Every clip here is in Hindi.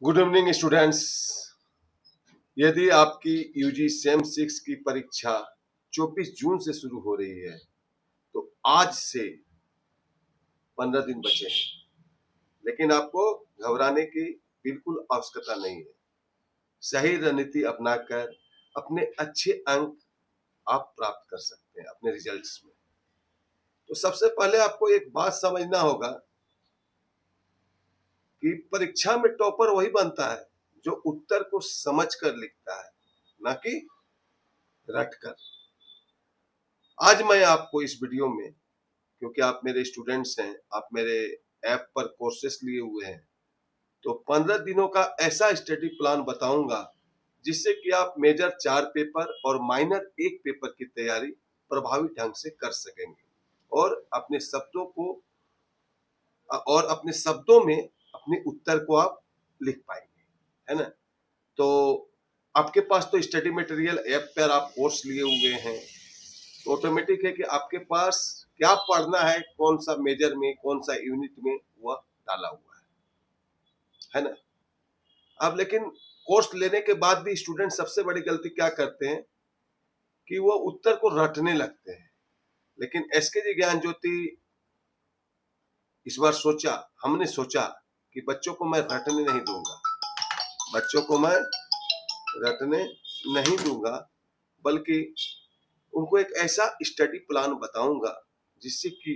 Good evening students. यदि आपकी यूजी सेम 6 की परीक्षा 24 जून से शुरू हो रही है तो आज से 15 दिन बचे हैं, लेकिन आपको घबराने की बिल्कुल आवश्यकता नहीं है। सही रणनीति अपनाकर अपने अच्छे अंक आप प्राप्त कर सकते हैं अपने रिजल्ट्स में। तो सबसे पहले आपको एक बात समझना होगा कि परीक्षा में टॉपर वही बनता है जो उत्तर को समझकर लिखता है, ना कि रटकर। आज मैं आपको इस वीडियो में, क्योंकि आप मेरे स्टूडेंट्स हैं, आप मेरे ऐप पर कोर्सेस लिए हुए हैं, तो 15 दिनों का ऐसा स्टडी प्लान बताऊंगा जिससे कि आप मेजर 4 पेपर और माइनर 1 पेपर की तैयारी प्रभावी ढंग से कर सकेंगे और अपने शब्दों में अपने उत्तर को आप लिख पाएंगे, है ना। तो आपके पास तो स्टडी मटेरियल ऐप पर आप कोर्स लिए हुए हैं, तो ऑटोमेटिक है कि आपके पास क्या पढ़ना है, कौन सा मेजर में, कौन सा यूनिट में, वह डाला हुआ है ना। अब लेकिन कोर्स लेने के बाद भी स्टूडेंट सबसे बड़ी गलती क्या करते हैं कि वो उत्तर को रटने लगते हैं। लेकिन एसकेजी ज्ञान ज्योति इस बार हमने सोचा कि बच्चों को मैं रटने नहीं दूंगा, बच्चों को मैं रटने नहीं दूंगा, बल्कि उनको एक ऐसा स्टडी प्लान बताऊंगा जिससे कि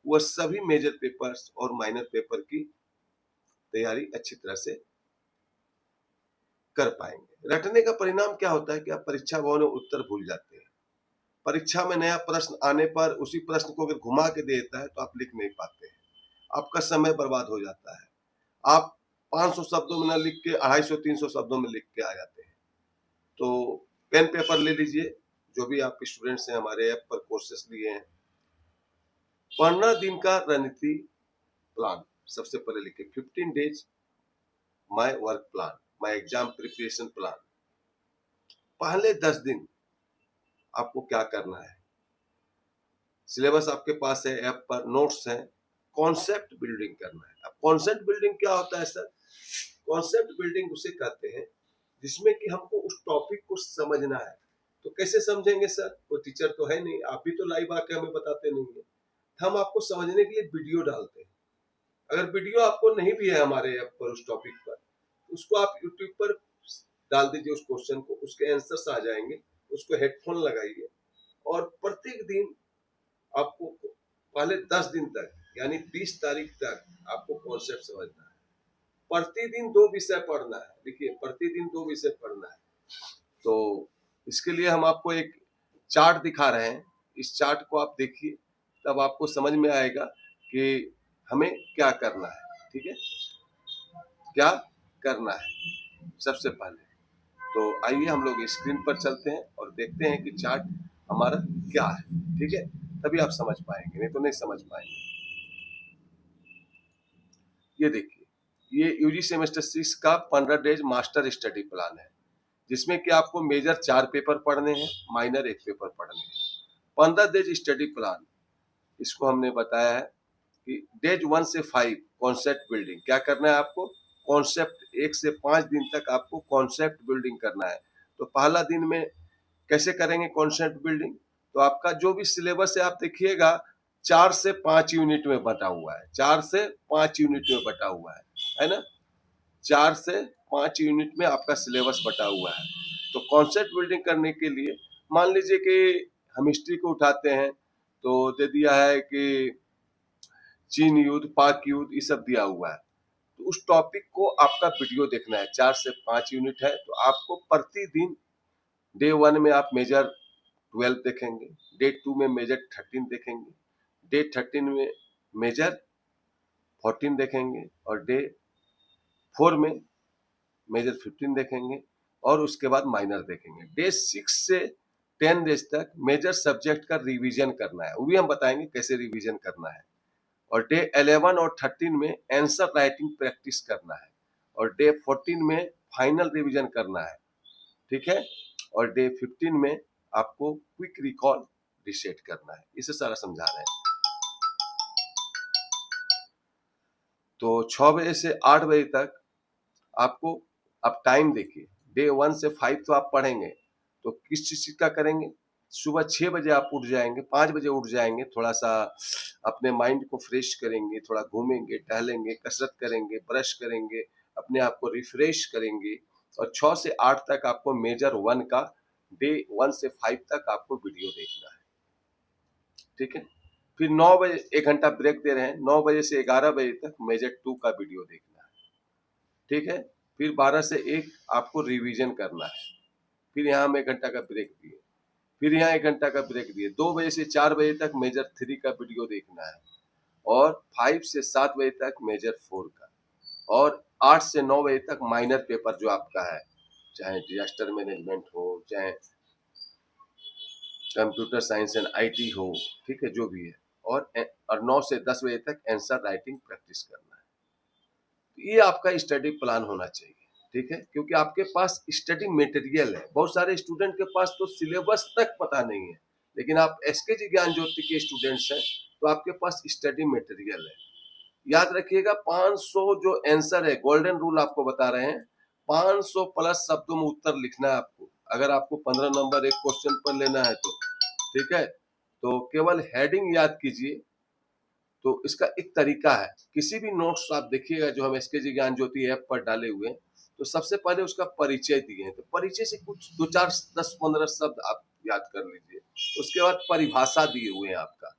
वह सभी मेजर पेपर्स और माइनर पेपर की तैयारी अच्छी तरह से कर पाएंगे। रटने का परिणाम क्या होता है कि आप परीक्षा भवन में उत्तर भूल जाते हैं। परीक्षा में नया प्रश्न आने पर उसी प्रश्न को अगर घुमा के देता है तो आप लिख नहीं पाते हैं, आपका समय बर्बाद हो जाता है। आप 500 शब्दों में ना लिख के 250-300 शब्दों में लिख के आ जाते हैं। तो पेन पेपर ले लीजिए, जो भी आपके स्टूडेंट्स हैं, हमारे ऐप पर कोर्सेस लिए हैं। 15 दिन का रणनीति प्लान सबसे पहले लिखे, 15 days my work plan, my exam preparation plan. पहले 10 दिन आपको क्या करना है, सिलेबस आपके पास है, ऐप पर नोट्स हैं, कॉन्सेप्ट बिल्डिंग करना है। अब कॉन्सेप्ट बिल्डिंग क्या होता है सर? कॉन्सेप्ट बिल्डिंग उसे कहते हैं जिसमें कि हमको उस टॉपिक को समझना है। तो कैसे समझेंगे सर? कोई टीचर तो है नहीं, आप भी तो लाइव आके हमें बताते नहीं है। हम आपको समझने के लिए वीडियो डालते हैं। अगर वीडियो आपको नहीं भी है हमारे ऐप पर उस टॉपिक पर, उसको आप यूट्यूब पर डाल दीजिए, उस क्वेश्चन को, उसके आंसर्स आ जाएंगे, उसको हेडफोन लगाइए और प्रत्येक दिन आपको पहले 10 दिन तक, यानी 20 तारीख तक आपको कॉन्सेप्ट समझना है। प्रतिदिन 2 विषय पढ़ना है। देखिए, प्रतिदिन 2 विषय पढ़ना है। तो इसके लिए हम आपको एक चार्ट दिखा रहे हैं। इस चार्ट को आप देखिए, तब आपको समझ में आएगा कि हमें क्या करना है। ठीक है, क्या करना है सबसे पहले। तो आइए हम लोग स्क्रीन पर चलते हैं और देखते हैं कि चार्ट हमारा क्या है। ठीक है, तभी आप समझ पाएंगे, नहीं तो नहीं समझ पाएंगे। ये देखिए, ये यूजी सेमेस्टर 6 का 15 डेज मास्टर स्टडी प्लान है, जिसमें कि आपको मेजर 4 पेपर पढ़ने हैं, माइनर 1 पेपर पढ़ने हैं। 15 डेज स्टडी प्लान, इसको हमने बताया है कि डेज 1 से 5 कॉन्सेप्ट बिल्डिंग। क्या करना है आपको? कॉन्सेप्ट 1 से 5 दिन तक आपको कॉन्सेप्ट बिल्डिंग करना है। तो पहला दिन में कैसे करेंगे कॉन्सेप्ट बिल्डिंग? तो आपका जो भी सिलेबस है आप देखिएगा 4 से 5 यूनिट में बटा हुआ है, 4 से 5 यूनिट में बटा हुआ है ना। 4 से 5 यूनिट में आपका सिलेबस बटा हुआ है। तो कॉन्सेप्ट बिल्डिंग करने के लिए मान लीजिए कि हम हिस्ट्री को उठाते हैं, तो दे दिया है कि चीन युद्ध, पाक युद्ध, ये सब दिया हुआ है। तो उस टॉपिक को आपका वीडियो देखना है। 4 से 5 यूनिट है, तो आपको प्रतिदिन डे 1 में आप मेजर 12 देखेंगे, डे 2 में मेजर 13 देखेंगे, डे 13 में मेजर 14 देखेंगे और डे 4 में मेजर 15 देखेंगे और उसके बाद माइनर देखेंगे। डे 6 से 10 डेज तक मेजर सब्जेक्ट का रिवीजन करना है, वो भी हम बताएंगे कैसे रिवीजन करना है। और डे 11 और 13 में आंसर राइटिंग प्रैक्टिस करना है और डे 14 में फाइनल रिवीजन करना है। ठीक है, और डे 15 में आपको क्विक रिकॉल रिसेट करना है। इसे सारा समझा रहे हैं। तो 6 बजे से 8 बजे तक आपको अब टाइम देखिए, डे 1 से 5 तो आप पढ़ेंगे, तो किस चीज़ का करेंगे? सुबह 6 बजे आप उठ जाएँगे, 5 बजे उठ जाएँगे, थोड़ा-सा अपने माइंड को फ्रेश करेंगे, थोड़ा घूमेंगे, टहलेंगे, कसरत करेंगे, ब्रश करेंगे, अपने आप को रिफ्रेश करेंगे और 6 से 8 तक आपको मेजर 1 का डे 1 से 5 तक आपको वीडियो देखना है, ठीक है? फिर 9 बजे 1 घंटा ब्रेक दे रहे हैं, 9 बजे से 11 बजे तक मेजर 2 का वीडियो देखना है, ठीक है? फिर 12 से 1 आपको रिवीजन करना है, फिर यहाँ हम 1 घंटा का ब्रेक दिए, फिर यहाँ 1 घंटा का ब्रेक दिए, 2 बजे से 4 बजे तक मेजर 3 का वीडियो देखना है और 5 से 7 बजे तक मेजर 4 का और 8 से 9 बजे तक माइनर पेपर जो आपका है, चाहे डिजास्टर मैनेजमेंट हो, चाहे कंप्यूटर साइंस एंड आईटी हो, ठीक है, जो भी है और 9 से 10 बजे तक आंसर राइटिंग प्रैक्टिस करना है। तो ये आपका स्टडी प्लान होना चाहिए, ठीक है? क्योंकि आपके पास स्टडी मटेरियल है। बहुत सारे स्टूडेंट के पास तो सिलेबस तक पता नहीं है, लेकिन आप एसकेजी ज्ञान ज्योति के स्टूडेंट्स हैं, तो आपके पास स्टडी मटेरियल है। याद रखिएगा 500 जो आंसर है, गोल्डन रूल आपको बता रहे हैं, 500 प्लस शब्दों में उत्तर लिखना है आपको। अगर आपको 15 नंबर एक क्वेश्चन पर लेना है तो, ठीक है? तो केवल हेडिंग याद कीजिए। तो इसका एक तरीका है, किसी भी नोट्स आप देखिएगा जो हम एसकेजी ज्ञान ज्योति ऐप पर डाले हुए हैं, तो सबसे पहले उसका परिचय दिए हैं, तो परिचय से कुछ 2-4 10-15 शब्द आप याद कर लीजिए। उसके बाद परिभाषा दिए हुए हैं आपका,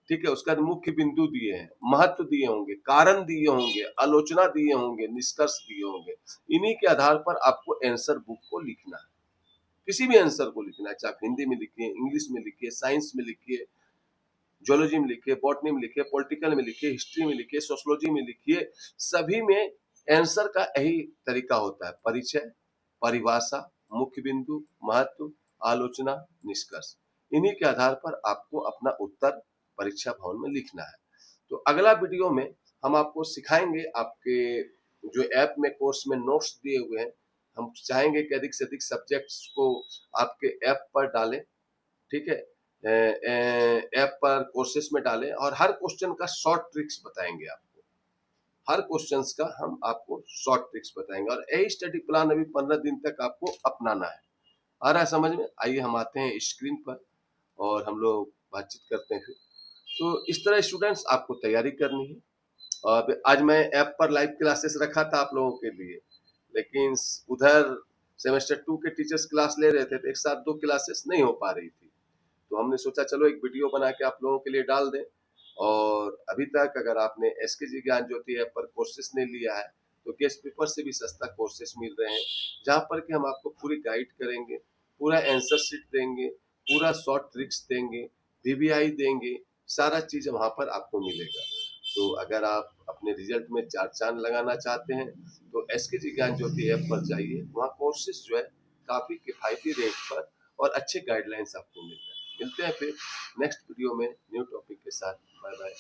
ठीक है? उसके बाद मुख्य बिंदु दिए हैं, महत्व दिए होंगे, कारण दिए होंगे, आलोचना दिए होंगे, निष्कर्ष दिए होंगे। इन्हीं के आधार पर आपको आंसर बुक को लिखना है, किसी भी आंसर को लिखना है, चाहे आप हिंदी में लिखिए, इंग्लिश में लिखिए, साइंस में लिखिए, ज्यूलॉजी में लिखिए, बॉटनी में लिखिए, पॉलिटिकल में लिखिए, हिस्ट्री में लिखिए, सोशियोलॉजी में लिखिए, सभी में आंसर का यही तरीका होता है, परिचय, परिभाषा, मुख्य बिंदु, महत्व, आलोचना, निष्कर्ष। इन्हीं के आधार पर आपको अपना उत्तर परीक्षा भवन में लिखना है। तो अगला वीडियो में हम आपको सिखाएंगे, आपके जो ऐप में कोर्स में नोट्स दिए हुए हैं, हम चाहेंगे कि अधिक से अधिक सब्जेक्ट्स को आपके ऐप पर डालें, ठीक है? ऐप पर कोर्सेस में डालें और हर क्वेश्चन का शॉर्ट ट्रिक्स बताएंगे आपको, हर क्वेश्चंस का हम आपको शॉर्ट ट्रिक्स बताएंगे और यही स्टडी प्लान अभी 15 दिन तक आपको अपनाना है। आ रहा है समझ में? आइए हम आते हैं स्क्रीन पर और हम लोग बातचीत करते हैं फिर। तो इस तरह स्टूडेंट्स आपको तैयारी करनी है। और आज मैं ऐप पर लाइव क्लासेस रखा था आप लोगों के लिए, लेकिन उधर सेमेस्टर 2 के टीचर्स क्लास ले रहे थे, तो एक साथ 2 क्लासेस नहीं हो पा रही थी। तो हमने सोचा चलो एक वीडियो बना के आप लोगों के लिए डाल दें। और अभी तक अगर आपने एसकेजी ज्ञान ज्योति ऐप पर कोर्सेस नहीं लिया है, तो गेस्ट पेपर से भी सस्ता कोर्सेस मिल रहे हैं, जहाँ पर कि हम आपको पूरी गाइड करेंगे, पूरा आंसर शीट देंगे, पूरा शॉर्ट ट्रिक्स देंगे, वीवीआई देंगे, सारा चीज़ वहाँ पर आपको मिलेगा। तो अगर आप अपने रिजल्ट में 4 चाँद लगाना चाहते हैं, तो एसकेजी ज्ञान ज्योति ऐप पर जाइए, वहाँ कोर्सेस जो है काफ़ी किफ़ायती रेट पर और अच्छे गाइडलाइंस आपको मिल रहे हैं। मिलते हैं फिर नेक्स्ट वीडियो में न्यू टॉपिक के साथ। Bye bye.